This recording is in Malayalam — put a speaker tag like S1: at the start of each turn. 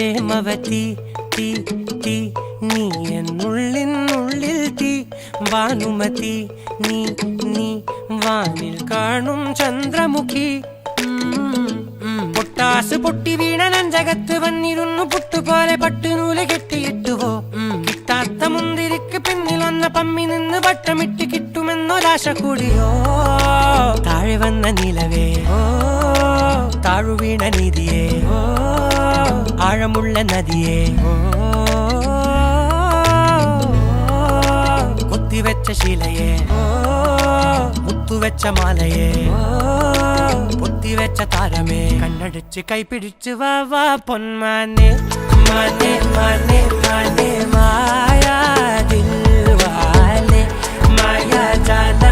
S1: പ്രേമവതി തീ തീ നീ എന്നുള്ളിൽ തീ ഭാനുമതി നീ നീ വാനിൽ കാണും ചന്ദ്രമുഖി പൊട്ടാസ് പൊട്ടി വീണ നെഞ്ചകത്ത് വന്നിരുന്നു പുട്ടുപോലെ പട്ടുനൂല് കെട്ടിയിട്ടുവോ കിട്ടാത്ത മുന്തിരിക്ക് പിന്നിൽ വന്ന പമ്മി നിന്ന് വട്ടമിട്ട് കിട്ടുമെന്നൊരാശ കൂടിയോ താഴെ വന്ന നിലവേ താഴു വീണ നിധിയേ ആഴമുള്ള നദിയേ കൊത്തിവെച്ച ശിലയേ മുത്തുവെച്ച മാലയേ പൊത്തിവെച്ച താരമേ കണ്ണടിച്ച് കൈപിടിച്ച് വാ വാ പൊന്മാനെ മാനെ മാനെ മാനെ മായാ ദിൽവാലെ മായാ ജാല